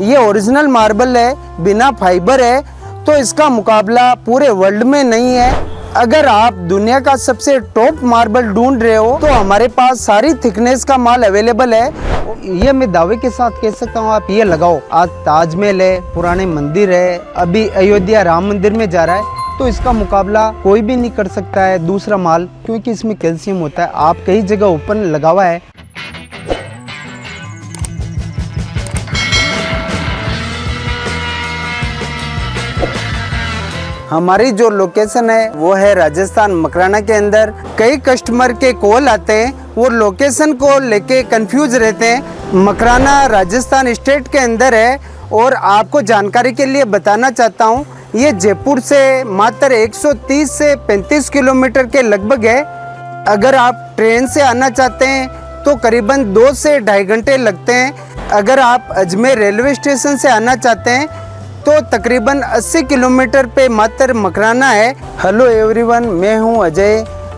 ये original marble है, बिना फाइबर है, तो इसका मुकाबला पूरे वर्ल्ड में नहीं है। अगर आप दुनिया का सबसे टॉप मार्बल ढूंढ रहे हो तो हमारे पास सारी थिकनेस का माल अवेलेबल है। ये मैं दावे के साथ कह सकता हूँ, आप ये लगाओ, आज ताजमहल है, पुराने मंदिर है, अभी अयोध्या राम मंदिर में जा रहा है, तो इसका मुकाबला कोई भी नहीं कर सकता है दूसरा माल, क्योंकि इसमें कैल्शियम होता है। आप कई जगह ओपन लगा हुआ है। हमारी जो लोकेशन है वो है राजस्थान मकराना के अंदर। कई कस्टमर के कॉल आते हैं, वो लोकेशन को लेके कंफ्यूज रहते हैं। मकराना राजस्थान स्टेट के अंदर है और आपको जानकारी के लिए बताना चाहता हूँ, ये जयपुर से मात्र 130 से 35 किलोमीटर के लगभग है। अगर आप ट्रेन से आना चाहते हैं तो करीबन 2 से 2.5 घंटे लगते हैं। अगर आप अजमेर रेलवे स्टेशन से आना चाहते हैं तो तकरीबन 80 किलोमीटर पे मात्र मकराना है। हेलो एवरीवन, मैं हूं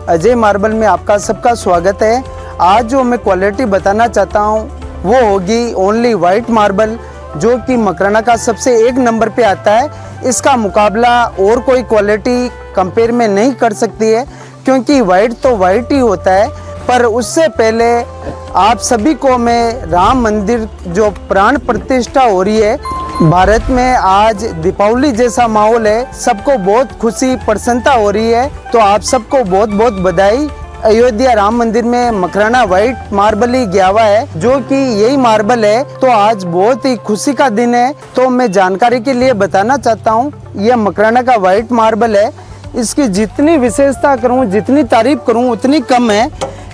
अजय मार्बल में आपका सबका स्वागत है। आज जो मैं क्वालिटी बताना चाहता हूं वो होगी ओनली वाइट मार्बल, जो कि मकराना का सबसे 1 नंबर पे आता है। इसका मुकाबला और कोई क्वालिटी कंपेयर में नहीं कर सकती है, क्योंकि वाइट तो वाइट ही होता है। पर उससे पहले आप सभी को मैं राम मंदिर जो प्राण प्रतिष्ठा हो रही है, भारत में आज दीपावली जैसा माहौल है, सबको बहुत खुशी प्रसन्नता हो रही है, तो आप सबको बहुत बहुत बधाई। अयोध्या राम मंदिर में मकराना वाइट मार्बल ही गया हुआ है, जो कि यही मार्बल है, तो आज बहुत ही खुशी का दिन है। तो मैं जानकारी के लिए बताना चाहता हूँ, यह मकराना का वाइट मार्बल है। इसकी जितनी विशेषता करूँ, जितनी तारीफ करूँ उतनी कम है।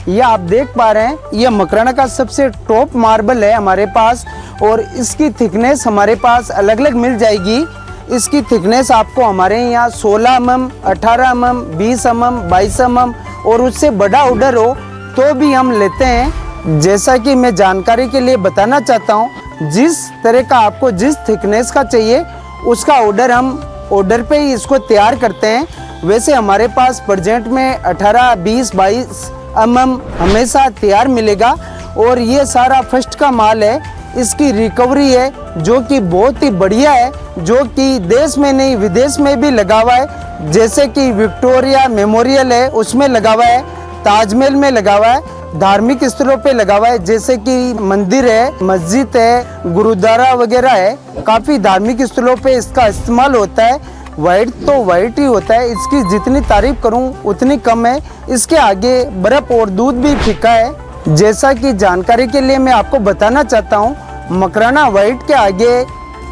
ये आप देख पा रहे हैं, यह मकराना का सबसे टॉप मार्बल है हमारे पास, और इसकी थिकनेस हमारे पास अलग अलग मिल जाएगी। इसकी थिकनेस आपको हमारे यहाँ 16 mm, 18 mm, 20 mm, 22 mm और उससे बड़ा ऑर्डर हो तो भी हम लेते हैं। जैसा कि मैं जानकारी के लिए बताना चाहता हूँ, जिस तरह का आपको जिस थिकनेस का चाहिए उसका ऑर्डर हम ऑर्डर पे ही इसको तैयार करते हैं। वैसे हमारे पास प्रेजेंट में 18, 20, 22 mm हमेशा तैयार मिलेगा, और ये सारा फर्स्ट का माल है। इसकी रिकवरी है जो कि बहुत ही बढ़िया है, जो कि देश में नहीं विदेश में भी लगा हुआ है। जैसे कि विक्टोरिया मेमोरियल है उसमें लगा हुआ है, ताजमहल में लगा हुआ है, धार्मिक स्थलों पे लगा हुआ है, जैसे कि मंदिर है, मस्जिद है, गुरुद्वारा वगैरह है। काफ़ी धार्मिक स्थलों पे इसका इस्तेमाल होता है। वाइट तो वाइट ही होता है, इसकी जितनी तारीफ करूं उतनी कम है। इसके आगे बर्फ़ और दूध भी फीका है। जैसा कि जानकारी के लिए मैं आपको बताना चाहता हूं, मकराना वाइट के आगे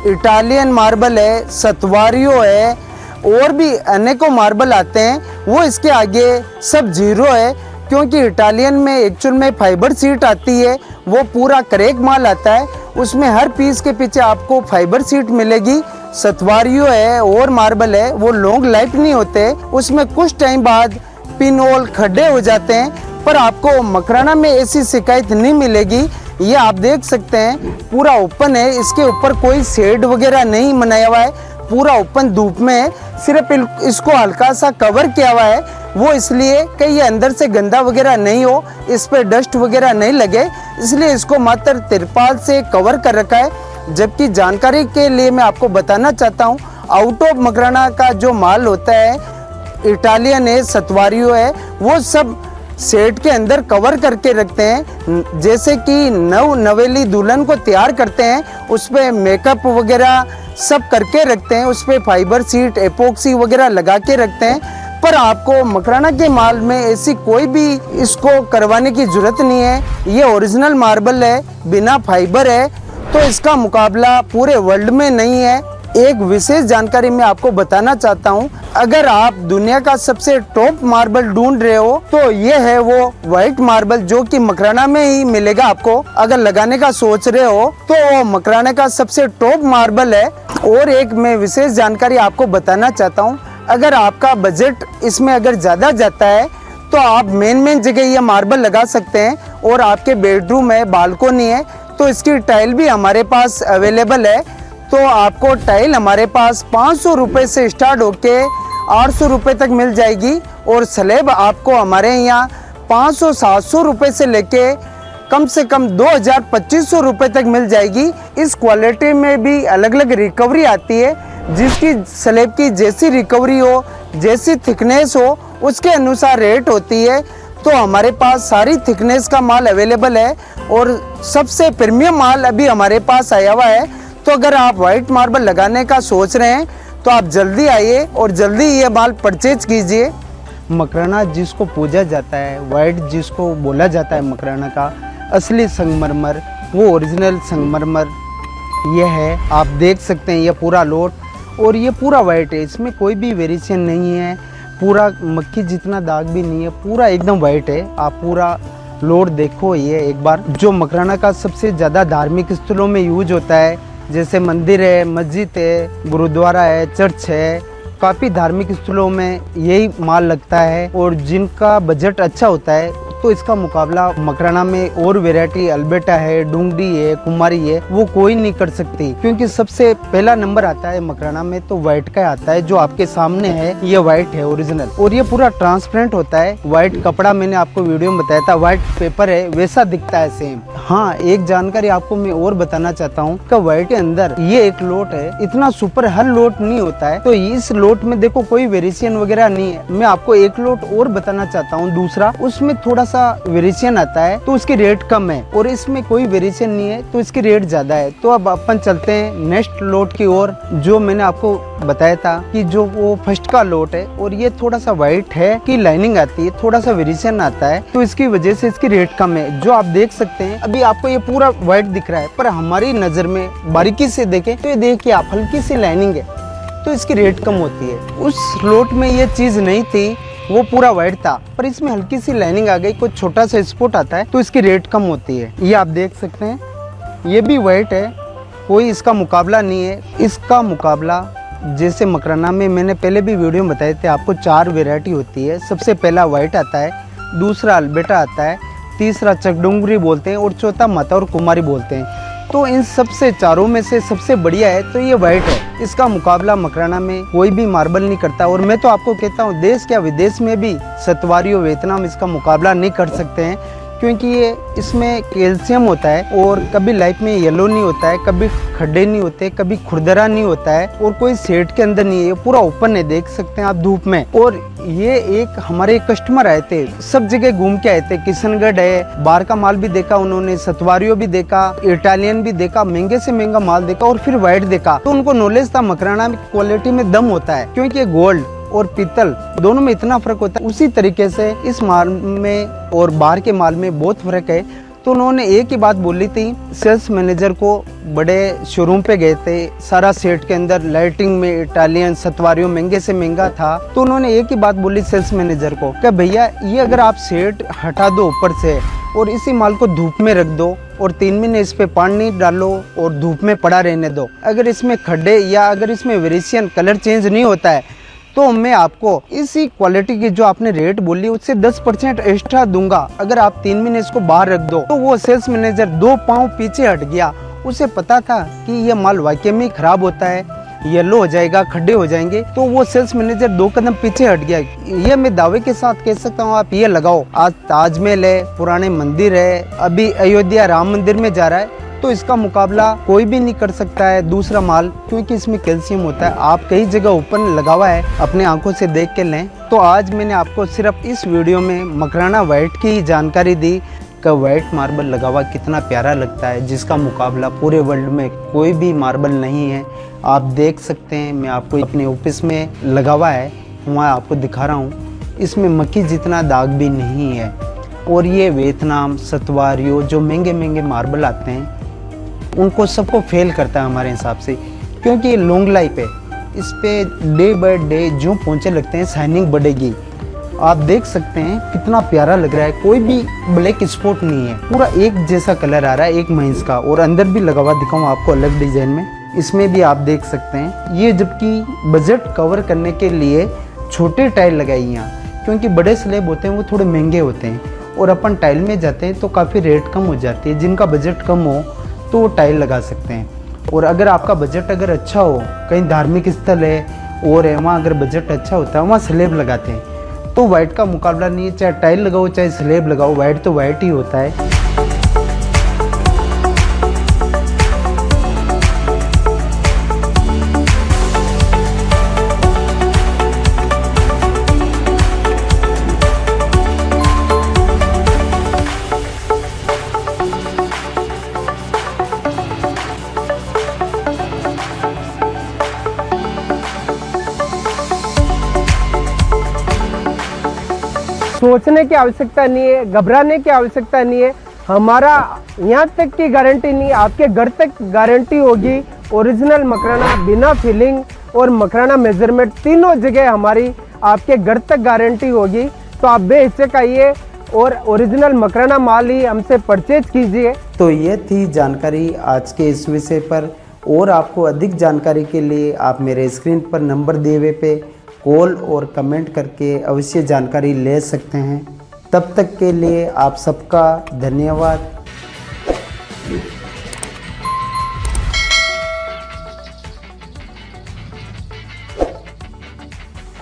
इटालियन मार्बल है, सतवारियो है, और भी अनेकों मार्बल आते हैं, वो इसके आगे सब जीरो है। क्योंकि इटालियन में एक्चुअल में फाइबर सीट आती है, वो पूरा क्रैक माल आता है, उसमें हर पीस के पीछे आपको फाइबर सीट मिलेगी। सतवारियो है और मार्बल है, वो लॉन्ग लाइफ नहीं होते, उसमें कुछ टाइम बाद पिन होल खड्डे हो जाते हैं। पर आपको मकराना में ऐसी शिकायत नहीं मिलेगी। ये आप देख सकते हैं पूरा ओपन है, इसके ऊपर कोई शेड वगैरह नहीं बनाया हुआ है, पूरा ओपन धूप में है। सिर्फ इसको हल्का सा कवर किया हुआ है, वो इसलिए कि ये अंदर से गंदा वगैरह नहीं हो, इस पर डस्ट वगैरह नहीं लगे, इसलिए इसको मात्र तिरपाल से कवर कर रखा है। जबकि जानकारी के लिए मैं आपको बताना चाहता हूँ, आउट ऑफ मकराना का जो माल होता है, इटालियन है, सतवारियो है, वो सब सेट के अंदर कवर करके रखते हैं। जैसे कि नवेली दुल्हन को तैयार करते हैं, उस पर मेकअप वगैरह सब करके रखते हैं, उस पर फाइबर सीट एपोक्सी वगैरह लगा के रखते हैं। पर आपको मकराना के माल में ऐसी कोई भी इसको करवाने की जरूरत नहीं है। ये ओरिजिनल मार्बल है, बिना फाइबर है, तो इसका मुकाबला पूरे वर्ल्ड में नहीं है। एक विशेष जानकारी मैं आपको बताना चाहता हूँ, अगर आप दुनिया का सबसे टॉप मार्बल ढूंढ रहे हो तो ये है वो वाइट मार्बल, जो कि मकराना में ही मिलेगा आपको। अगर लगाने का सोच रहे हो तो वो मकराना का सबसे टॉप मार्बल है। और एक मैं विशेष जानकारी आपको बताना चाहता हूँ, अगर आपका बजट इसमें अगर ज़्यादा जाता है तो आप मेन जगह ये मार्बल लगा सकते हैं, और आपके बेडरूम है, बालकोनी है, तो इसकी टाइल भी हमारे पास अवेलेबल है। तो आपको टाइल हमारे पास 500 रुपये से स्टार्ट होके 800 रुपये तक मिल जाएगी, और स्लैब आपको हमारे यहाँ 500-700 रुपये से लेके कम से कम 2,000-2,500 रुपये तक मिल जाएगी। इस क्वालिटी में भी अलग अलग रिकवरी आती है, जिसकी स्लैब की जैसी रिकवरी हो, जैसी थिकनेस हो, उसके अनुसार रेट होती है। तो हमारे पास सारी थिकनेस का माल अवेलेबल है और सबसे प्रीमियम माल अभी हमारे पास आया हुआ है। तो अगर आप वाइट मार्बल लगाने का सोच रहे हैं तो आप जल्दी आइए और जल्दी ये माल परचेज कीजिए। मकराना जिसको पूजा जाता है, वाइट जिसको बोला जाता है मकराना का असली संगमरमर, वो ओरिजिनल संगमरमर ये है। आप देख सकते हैं ये पूरा लोट और ये पूरा वाइट है, इसमें कोई भी वेरिएशन नहीं है, पूरा मक्खी जितना दाग भी नहीं है, पूरा एकदम वाइट है। आप पूरा लोट देखो ये एक बार। जो मकराना का सबसे ज़्यादा धार्मिक स्थलों में यूज होता है, जैसे मंदिर है, मस्जिद है, गुरुद्वारा है, चर्च है, काफ़ी धार्मिक स्थलों में यही माल लगता है। और जिनका बजट अच्छा होता है तो इसका मुकाबला मकराना में और वैरायटी अल्बर्टा है, डूंगरी है, कुमारी है, वो कोई नहीं कर सकती, क्योंकि सबसे पहला नंबर आता है मकराना में तो वाइट का आता है। जो आपके सामने है ये वाइट है ओरिजिनल, और ये पूरा ट्रांसपेरेंट होता है। वाइट कपड़ा मैंने आपको वीडियो में बताया था, वाइट पेपर है, वैसा दिखता है सेम। हाँ, एक जानकारी आपको मैं और बताना चाहता हूँ कि वाइट के अंदर ये एक लोट है, इतना सुपर हर लोट नहीं होता है। तो इस लोट में देखो कोई वेरिएशन वगैरह नहीं है। मैं आपको एक लोट और बताना चाहता हूँ दूसरा, उसमें थोड़ा सा वेरिएशन आता है तो उसकी रेट कम है, और इसमें कोई वेरिएशन नहीं है तो इसकी रेट ज्यादा है। तो अब अपन चलते हैं नेक्स्ट लोट की ओर, जो मैंने आपको बताया था कि जो वो फर्स्ट का लोट है, और ये थोड़ा सा वाइट है कि लाइनिंग आती है, थोड़ा सा वेरिएशन आता है, तो इसकी वजह से इसकी रेट कम है। जो आप देख सकते हैं अभी आपको ये पूरा वाइट दिख रहा है, पर हमारी नजर में बारीकी से देखें तो ये देखिए आप हल्की सी लाइनिंग है, तो इसकी रेट कम होती है। उस लोट में ये चीज नहीं थी, वो पूरा वाइट था, पर इसमें हल्की सी लाइनिंग आ गई, कुछ छोटा सा स्पॉट आता है तो इसकी रेट कम होती है। ये आप देख सकते हैं ये भी वाइट है, कोई इसका मुकाबला नहीं है। इसका मुकाबला जैसे मकराना में मैंने पहले भी वीडियो में बताए थे आपको 4 वेराइटी होती है। सबसे पहला वाइट आता है, दूसरा अल्बर्टा आता है, तीसरा चकडुंगरी बोलते हैं और चौथा माता और कुमारी बोलते हैं। तो इन सबसे चारों में से सबसे बढ़िया है तो ये वाइट है। इसका मुकाबला मकराना में कोई भी मार्बल नहीं करता, और मैं तो आपको कहता हूँ देश क्या विदेश में भी सतवारियों वियतनाम इसका मुकाबला नहीं कर सकते हैं, क्योंकि ये इसमें कैल्शियम होता है और कभी लाइफ में येलो नहीं होता है, कभी खड्डे नहीं होते, कभी खुरदरा नहीं होता है, और कोई सेट के अंदर नहीं है, ये पूरा ओपन है, देख सकते हैं आप धूप में। और ये एक हमारे कस्टमर आए थे, सब जगह घूम के आए थे, किशनगढ़ है, बाहर का माल भी देखा उन्होंने, सतवारियों भी देखा, इटालियन भी देखा, महंगे से महंगा माल देखा, और फिर वाइट देखा। तो उनको नॉलेज था मकराना में क्वालिटी में दम होता है, क्योंकि गोल्ड और पीतल दोनों में इतना फर्क होता है। उसी तरीके से इस माल में और बाहर के माल में बहुत फर्क है। तो उन्होंने एक ही बात बोली थी, सेल्स मैनेजर को बड़े शोरूम पे गए थे, सारा सेट के अंदर लाइटिंग में इटालियन सतवारियों महंगे से महंगा था। तो उन्होंने एक ही बात बोली सेल्स मैनेजर को कि भैया ये अगर आप सेट हटा दो ऊपर से और इसी माल को धूप में रख दो और 3 महीने इस पे पानी डालो और धूप में पड़ा रहने दो, अगर इसमें खड्डे या अगर इसमें वेरिएशन कलर चेंज नहीं होता है तो मैं आपको इसी क्वालिटी की जो आपने रेट बोली उससे 10% एक्स्ट्रा दूंगा। अगर आप 3 महीने इसको बाहर रख दो। तो वो सेल्स मैनेजर 2 पाँव पीछे हट गया, उसे पता था कि ये माल वाकई में खराब होता है, येलो हो जाएगा, खड्डे हो जाएंगे, तो वो सेल्स मैनेजर 2 कदम पीछे हट गया। ये मैं दावे के साथ कह सकता हूँ आप ये लगाओ। आज ताजमहल है, पुराने मंदिर है, अभी अयोध्या राम मंदिर में जा रहा है, तो इसका मुकाबला कोई भी नहीं कर सकता है दूसरा माल, क्योंकि इसमें कैल्शियम होता है। आप कई जगह ओपन लगा हुआ है, अपने आंखों से देख के लें। तो आज मैंने आपको सिर्फ इस वीडियो में मकराना वाइट की जानकारी दी कि वाइट मार्बल लगा हुआ कितना प्यारा लगता है, जिसका मुकाबला पूरे वर्ल्ड में कोई भी मार्बल नहीं है। आप देख सकते हैं, मैं आपको अपने ऑफिस में लगा हुआ है, वहाँ आपको दिखा रहा हूँ। इसमें मक्खी जितना दाग भी नहीं है। और ये वियतनाम सतवारियों जो महंगे महंगे मार्बल आते हैं उनको सबको फेल करता है हमारे हिसाब से, क्योंकि ये लॉन्ग लाइफ है। इस पे डे बाय डे जो पोंचे लगते हैं शाइनिंग बढ़ेगी। आप देख सकते हैं कितना प्यारा लग रहा है, कोई भी ब्लैक स्पॉट नहीं है, पूरा एक जैसा कलर आ रहा है एक महीस का। और अंदर भी लगा हुआ दिखाऊं आपको अलग डिजाइन में, इसमें भी आप देख सकते हैं। ये जबकि बजट कवर करने के लिए छोटे टाइल लगाई यहाँ, क्योंकि बड़े स्लैब होते हैं वो थोड़े महंगे होते हैं, और अपन टाइल में जाते हैं तो काफ़ी रेट कम हो जाती है। जिनका बजट कम हो तो वो टाइल लगा सकते हैं। और अगर आपका बजट अगर अच्छा हो, कहीं धार्मिक स्थल है और है, वहाँ अगर बजट अच्छा होता है वहाँ स्लैब लगाते हैं। तो वाइट का मुकाबला नहीं है, चाहे टाइल लगाओ चाहे स्लैब लगाओ, वाइट तो वाइट ही होता है। सोचने की आवश्यकता नहीं है, घबराने की आवश्यकता नहीं है। हमारा यहाँ तक की गारंटी नहीं, आपके घर तक गारंटी होगी। ओरिजिनल मकराना बिना फिलिंग और मकराना मेजरमेंट तीनों जगह हमारी आपके घर तक गारंटी होगी। तो आप बेहिचक आइए और ओरिजिनल मकराना माल ही हमसे परचेज कीजिए। तो ये थी जानकारी आज के इस विषय पर। और आपको अधिक जानकारी के लिए आप मेरे स्क्रीन पर नंबर दिए हुए पे कॉल और कमेंट करके अवश्य जानकारी ले सकते हैं। तब तक के लिए आप सबका धन्यवाद।